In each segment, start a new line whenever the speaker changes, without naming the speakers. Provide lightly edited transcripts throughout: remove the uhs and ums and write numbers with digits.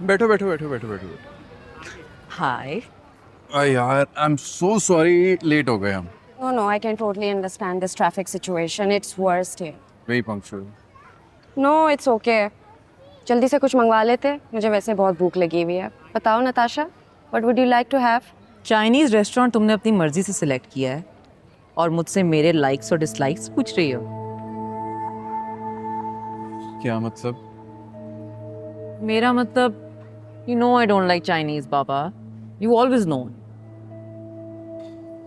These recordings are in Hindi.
बैठो बैठो बैठो बैठो बैठो बैठो।
हाय।
यार I am so sorry, late हो गए हम।
No, no, I can totally understand this traffic situation. It's worst here.
Very punctual.
No, it's okay. जल्दी से कुछ मंगवा लेते, मुझे वैसे बहुत भूख लगी हुई है। बताओ Natasha, what would you like to have?
Chinese restaurant तुमने अपनी मर्जी से सिलेक्ट किया है और मुझसे मेरे लाइक्स और डिसलाइक्स पूछ रही हो।
क्या मतलब?
मेरा मतलब you know I don't like Chinese Baba, you always no.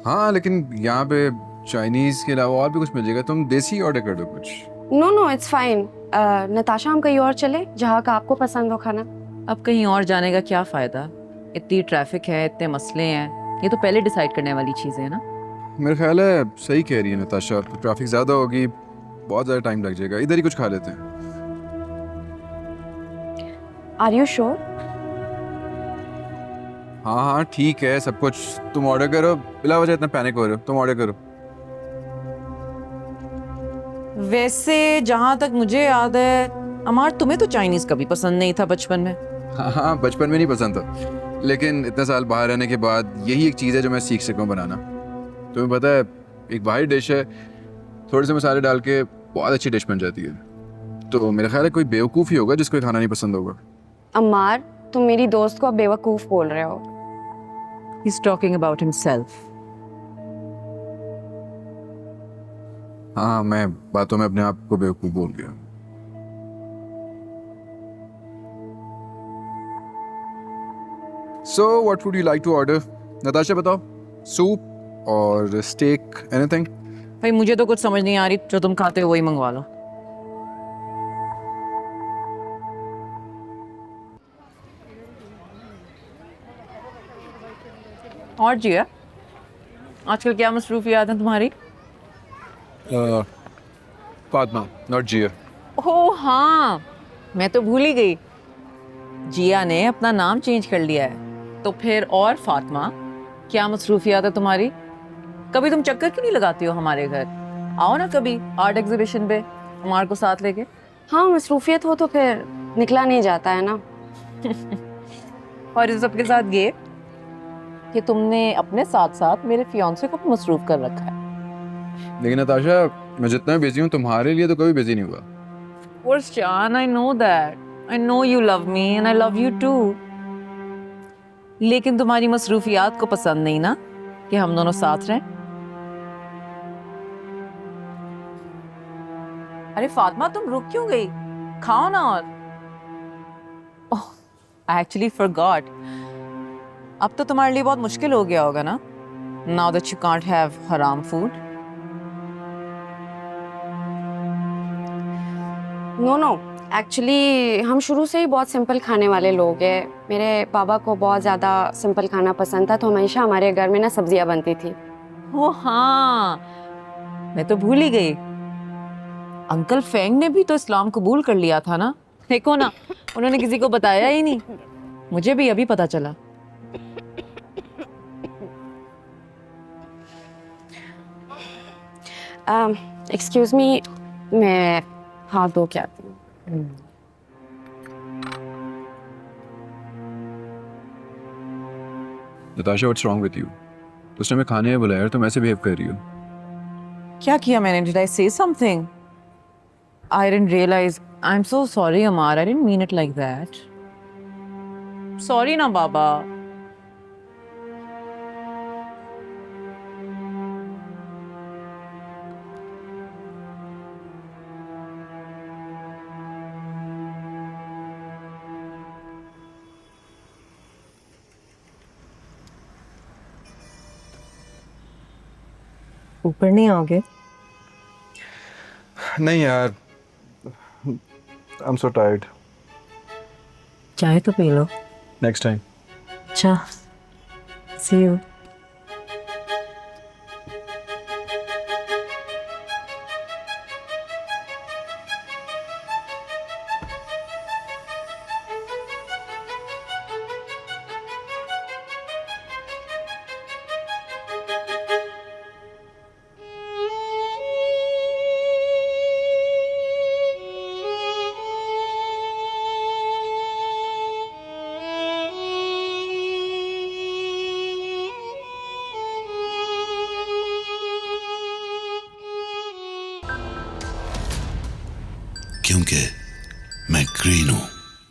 हाँ लेकिन यहाँ पे चाइनीज के अलावा और भी कुछ मिल जाएगा, तुम देसी ऑर्डर कर दो कुछ।
No, no, it's fine. Natasha हम कहीं और चले, जहाँ का आपको पसंद हो खाना।
अब कहीं और जाने का क्या फायदा, इतनी ट्रैफिक है, इतने मसले हैं, ये तो पहले डिसाइड करने वाली चीजें हैं ना।
मेरा ख्याल है सही कह रही है नताशा, ट्रैफिक ज़्यादा होगी, बहुत ज़्यादा टाइम लग जाएगा, इधर ही कुछ खा लेते हैं।
Are you sure?
हाँ हाँ ठीक है सब कुछ, तुम ऑर्डर करो, बिला वजह इतना पैनिक हो रहे हो, तुम ऑर्डर करो।
वैसे जहाँ तक मुझे याद है अमार, तुम्हें तो चाइनीज कभी पसंद नहीं था बचपन में।
हाँ हाँ बचपन में नहीं पसंद था, लेकिन इतने साल बाहर रहने के बाद यही एक चीज़ है जो मैं सीख सकूँ बनाना। तुम्हें पता है, एक बाहरी डिश है, थोड़े से मसाले डाल के बहुत अच्छी डिश बन जाती है। तो मेरा ख्याल है कोई बेवकूफ़ ही होगा जिसको ये खाना नहीं पसंद होगा।
अम्मार, तुम मेरी दोस्त को अब बेवकूफ बोल रहे हो।
He's talking about himself.
हाँ मैं बातों में अपने आप को बेवकूफ़ बोल गया। So what would you like to order? Natasha बताओ, सूप और स्टेक, एनीथिंग?
भाई मुझे तो कुछ समझ नहीं आ रही, जो तुम खाते हो वही मंगवा लो। और जी है, आजकल क्या मसरूफियात हैं तुम्हारी?
फातिमा, नॉट जिया।
ओह हाँ, मैं तो भूल ही गई, जिया ने अपना नाम चेंज कर लिया है। तो फिर और फातिमा, क्या मसरूफियात है तुम्हारी? कभी तुम चक्कर क्यों नहीं लगाती हो हमारे घर? आओ ना कभी आर्ट एग्जीबिशन पे हमारे को साथ लेके।
हाँ, मसरूफियत हो तो फिर निकला नहीं जाता है ना।
और इस सबके साथ ये कि तुमने अपने साथ साथ मेरे फियांसे को भी मसरूफ कर रखा है।
लेकिन नताशा, मैं जितना बिजी हूँ तुम्हारे लिए तो कभी बिजी नहीं हुआ।
Of course, John, I know that. I know you love me and I love you too. लेकिन तुम्हारी मसरूफियात को पसंद नहीं ना कि हम दोनों साथ रहें। अरे फातिमा, तुम रुक क्यों गई? खाओ ना। और ओह, I actually forgot. अब तो तुम्हारे लिए बहुत मुश्किल हो गया होगा ना? Now that you can't have haram food.
No no, actually हम शुरू से ही बहुत सिंपल खाने वाले लोग हैं। मेरे पापा को बहुत ज़्यादा सिंपल खाना पसंद था, तो हमेशा हमारे घर में ना सब्जियां बनती थी।
ओ हाँ, मैं तो भूल ही गई। अंकल फेंग ने भी तो इस्लाम कबूल कर लिया था ना? देखो ना, उन्होंने किसी को बताया ही नहीं, मुझे भी अभी पता चला।
एक्सक्यूज मी, मैं हाथ धो के आती हूँ।
Natasha, what's wrong with you? उसने मैं खाने बुलाया और तुम ऐसे बिहेव कर रही हो।
क्या किया मैंने? Did I say something? I didn't realize. I'm so sorry, Amar. I didn't mean it like that. Sorry ना बाबा। ऊपर नहीं आओगे?
नहीं यार, आई एम सो टायर्ड।
चाय तो पी लो।
Next time.
अच्छा, see you.
क्योंकि मैं ग्रीन हूं।